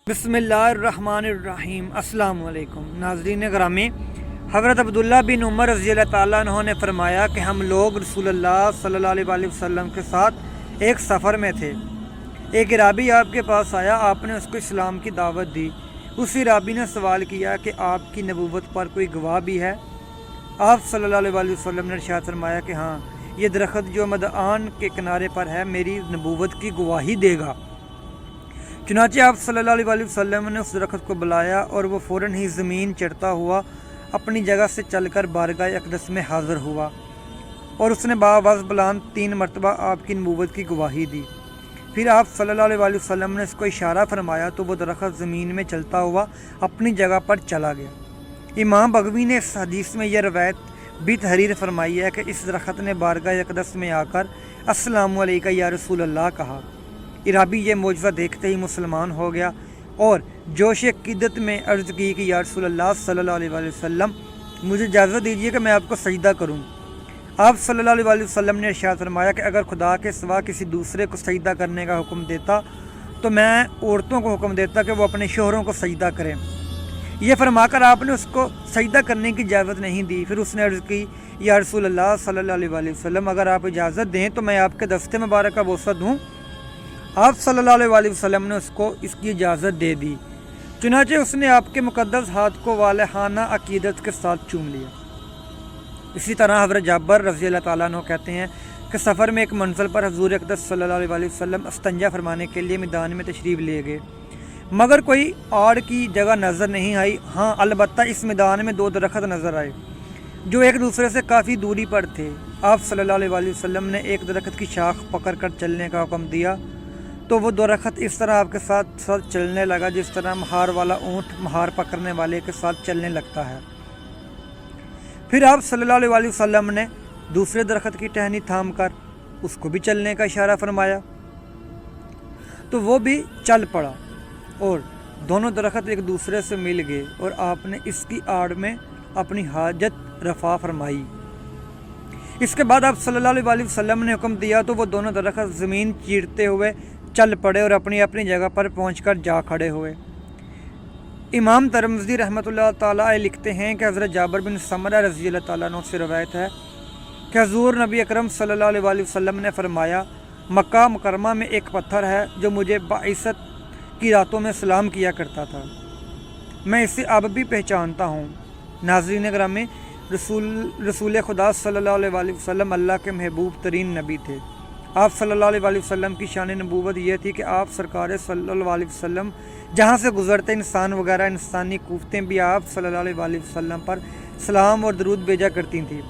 بسم اللہ الرحمن الرحیم۔ السلام علیکم ناظرین گرامی، حضرت عبداللہ بن عمر رضی اللہ تعالیٰ عنہ نے فرمایا کہ ہم لوگ رسول اللہ صلی اللہ علیہ وسلم کے ساتھ ایک سفر میں تھے۔ ایک عرابی آپ کے پاس آیا، آپ نے اس کو اسلام کی دعوت دی۔ اس عرابی نے سوال کیا کہ آپ کی نبوت پر کوئی گواہ بھی ہے؟ آپ صلی اللہ علیہ وسلم نے ارشاد فرمایا کہ ہاں، یہ درخت جو مدعان کے کنارے پر ہے میری نبوت کی گواہی دے گا۔ چنانچہ آپ صلی اللہ علیہ وسلم نے اس درخت کو بلایا اور وہ فوراً ہی زمین چڑھتا ہوا اپنی جگہ سے چل کر بارگاہ اقدس میں حاضر ہوا، اور اس نے باآواز بلند 3 مرتبہ آپ کی نبوت کی گواہی دی۔ پھر آپ صلی اللہ علیہ وسلم نے اس کو اشارہ فرمایا تو وہ درخت زمین میں چلتا ہوا اپنی جگہ پر چلا گیا۔ امام بغوی نے اس حدیث میں یہ روایت بھی تحریر فرمائی ہے کہ اس درخت نے بارگاہ اقدس میں آ کر السلام علیکہ یا رسول اللہ کہا۔ عرابی یہ معجزہ دیکھتے ہی مسلمان ہو گیا اور جوش عقیدت میں عرض کی کہ یا رسول اللہ صلی اللہ علیہ وسلم، مجھے اجازت دیجیے کہ میں آپ کو سجدہ کروں۔ آپ صلی اللہ علیہ وسلم نے ارشاد فرمایا کہ اگر خدا کے سوا کسی دوسرے کو سجدہ کرنے کا حکم دیتا تو میں عورتوں کو حکم دیتا کہ وہ اپنے شوہروں کو سجدہ کریں۔ یہ فرما کر آپ نے اس کو سجدہ کرنے کی اجازت نہیں دی۔ پھر اس نے عرض کی یا رسول اللہ صلی اللہ علیہ وسلم، اگر آپ اجازت دیں تو میں آپ کے دستے مبارک کا بوسہ دوں۔ آپ صلی اللہ علیہ وسلم نے اس کو اس کی اجازت دے دی، چنانچہ اس نے آپ کے مقدس ہاتھ کو والہانہ عقیدت کے ساتھ چوم لیا۔ اسی طرح حضرت جابر رضی اللہ تعالیٰ عنہ کہتے ہیں کہ سفر میں ایک منزل پر حضور اقدس صلی اللہ علیہ وسلم استنجا فرمانے کے لیے میدان میں تشریف لے گئے، مگر کوئی آڑ کی جگہ نظر نہیں آئی۔ ہاں، البتہ اس میدان میں 2 درخت نظر آئے جو ایک دوسرے سے کافی دوری پر تھے۔ آپ صلی اللہ علیہ وسلم نے ایک درخت کی شاخ پکڑ کر چلنے کا حکم دیا تو وہ درخت اس طرح آپ کے ساتھ چلنے لگا جس طرح مہار والا اونٹ مہار پکڑنے والے کے ساتھ چلنے لگتا ہے۔ پھر آپ صلی اللہ علیہ وسلم نے دوسرے درخت کی ٹہنی تھام کر اس کو بھی چلنے کا اشارہ فرمایا تو وہ بھی چل پڑا اور دونوں درخت ایک دوسرے سے مل گئے اور آپ نے اس کی آڑ میں اپنی حاجت رفع فرمائی۔ اس کے بعد آپ صلی اللہ علیہ وسلم نے حکم دیا تو وہ دونوں درخت زمین چیرتے ہوئے چل پڑے اور اپنی اپنی جگہ پر پہنچ کر جا کھڑے ہوئے۔ امام ترمذی رحمۃ اللہ تعالیٰ علیہ لکھتے ہیں کہ حضرت جابر بن سمرہ رضی اللہ تعالیٰ عنہ سے روایت ہے کہ حضور نبی اکرم صلی اللہ علیہ وسلم نے فرمایا، مکہ مکرمہ میں ایک پتھر ہے جو مجھے بعثت کی راتوں میں سلام کیا کرتا تھا، میں اسے اب بھی پہچانتا ہوں۔ ناظرین گرامی، رسول خدا صلی اللہ علیہ وسلم اللہ کے محبوب ترین نبی تھے۔ آپ صلی اللہ علیہ وسلم کی شان نبوت یہ تھی کہ آپ سرکار صلی اللہ علیہ وسلم جہاں سے گزرتے انسان وغیرہ انسانی قوتیں بھی آپ صلی اللہ علیہ وسلم پر سلام اور درود بھیجا کرتی تھیں۔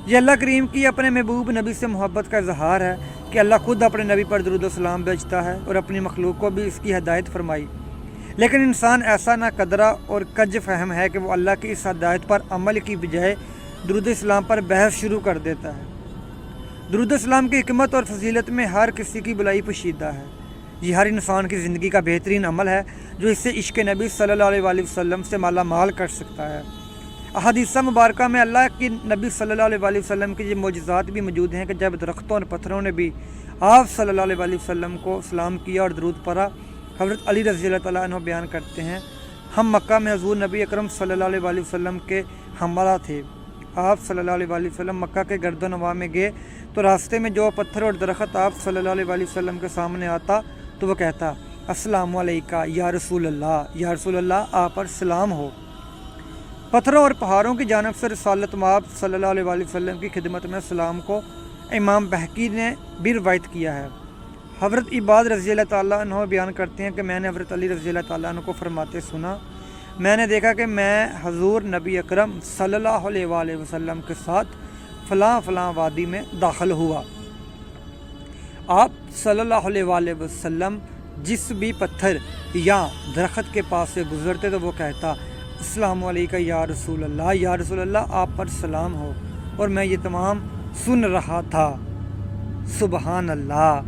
یہ اللہ کریم کی اپنے محبوب نبی سے محبت کا اظہار ہے کہ اللہ خود اپنے نبی پر درود و سلام بھیجتا ہے اور اپنی مخلوق کو بھی اس کی ہدایت فرمائی، لیکن انسان ایسا نہ قدرہ اور کج فہم ہے کہ وہ اللہ کی اس ہدایت پر عمل کی بجائے درود اسلام پر بحث شروع کر دیتا ہے۔ درود اسلام کی حکمت اور فضیلت میں ہر کسی کی بلائی پوشیدہ ہے۔ یہ ہر انسان کی زندگی کا بہترین عمل ہے جو اسے عشق نبی صلی اللہ علیہ وسلم سے مالا مال کر سکتا ہے۔ احادیث مبارکہ میں اللہ کی نبی صلی اللہ علیہ وسلم کے یہ معجزات بھی موجود ہیں کہ جب درختوں اور پتھروں نے بھی آپ صلی اللہ علیہ وسلم کو سلام کیا اور درود پڑھا۔ حضرت علی رضی اللہ تعالیٰ عنہ بیان کرتے ہیں، ہم مکہ میں حضور نبی اکرم صلی اللہ علیہ وسلم کے ہمراہ تھے۔ آپ صلی اللہ علیہ وسلم مکہ کے گرد و نواح میں گئے تو راستے میں جو پتھر اور درخت آپ صلی اللہ علیہ وسلم کے سامنے آتا تو وہ کہتا، السلام علیکہ یا رسول اللہ، یا رسول اللہ آپ پر سلام ہو۔ پتھروں اور پہاڑوں کی جانب سے رسالت مآب صلی اللہ علیہ وسلم کی خدمت میں سلام کو امام بہقی نے بھی روایت کیا ہے۔ حضرت عباد رضی اللہ تعالیٰ عنہ بیان کرتے ہیں کہ میں نے حضرت علی رضی اللہ تعالیٰ عنہ کو فرماتے سنا، میں نے دیکھا کہ میں حضور نبی اکرم صلی اللہ علیہ وسلم کے ساتھ فلاں فلاں وادی میں داخل ہوا۔ آپ صلی اللہ علیہ وسلم جس بھی پتھر یا درخت کے پاس سے گزرتے تو وہ کہتا، السلام علیکہ یا رسول اللہ، یا رسول اللہ آپ پر سلام ہو، اور میں یہ تمام سن رہا تھا۔ سبحان اللہ۔